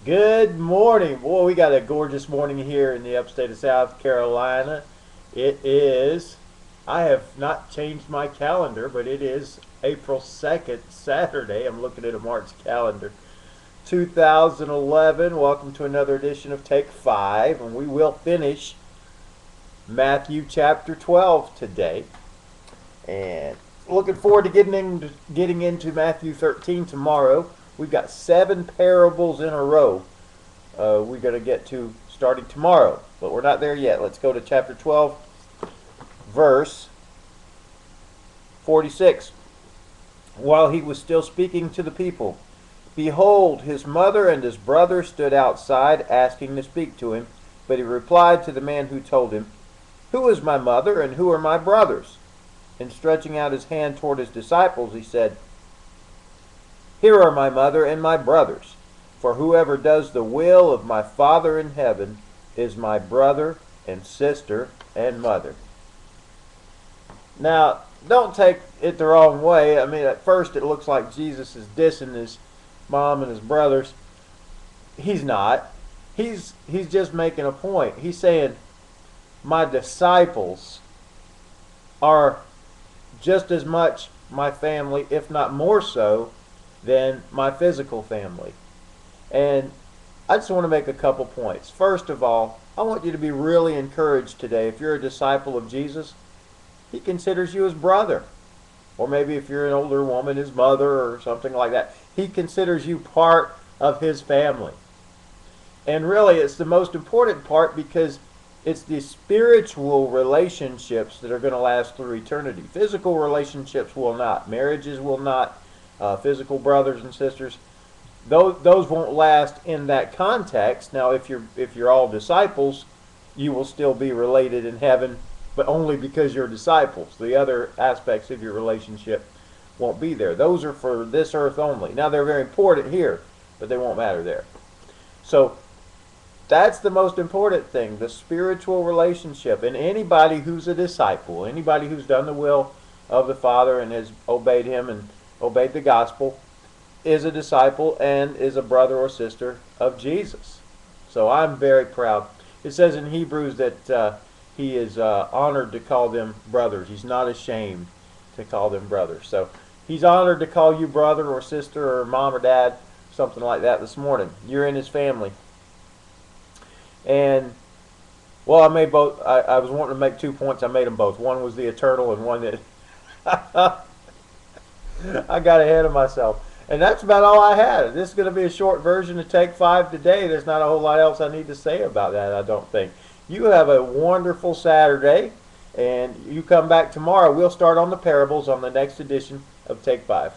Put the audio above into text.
Good morning. Boy, we got a gorgeous morning here in the upstate of South Carolina. It is, I have not changed my calendar, but it is April 2nd, Saturday. I'm looking at a March calendar. 2011. Welcome to another edition of Take 5, and we will finish Matthew chapter 12 today. And looking forward to getting into Matthew 13 tomorrow. We've got 7 parables in a row we're going to get to starting tomorrow, but we're not there yet. Let's go to chapter 12, verse 46. While he was still speaking to the people, behold, his mother and his brother stood outside asking to speak to him, but he replied to the man who told him, "Who is my mother and who are my brothers?" And stretching out his hand toward his disciples, he said, "Here are my mother and my brothers. For whoever does the will of my Father in heaven is my brother and sister and mother." Now, don't take it the wrong way. I mean, at first it looks like Jesus is dissing his mom and his brothers. He's not. He's just making a point. He's saying, my disciples are just as much my family, if not more so, than my physical family. And I just want to make a couple points. First of all, I want you to be really encouraged today. If you're a disciple of Jesus, he considers you his brother. Or maybe if you're an older woman, his mother or something like that. He considers you part of his family. And really, it's the most important part because it's the spiritual relationships that are going to last through eternity. Physical relationships will not. Marriages will not. Physical brothers and sisters, those won't last in that context. Now, if you're all disciples, you will still be related in heaven, but only because you're disciples. The other aspects of your relationship won't be there. Those are for this earth only. Now, they're very important here, but they won't matter there. So that's the most important thing, the spiritual relationship. And anybody who's a disciple, anybody who's done the will of the Father and has obeyed him and obeyed the gospel, is a disciple and is a brother or sister of Jesus. So I'm very proud. It says in Hebrews that he is honored to call them brothers. He's not ashamed to call them brothers. So he's honored to call you brother or sister or mom or dad, something like that this morning. You're in his family. And, well, I made both. I was wanting to make 2 points. I made them both. One was the eternal and one that I got ahead of myself. And that's about all I had. This is going to be a short version of Take 5 today. There's not a whole lot else I need to say about that, I don't think. You have a wonderful Saturday, and you come back tomorrow. We'll start on the parables on the next edition of Take 5.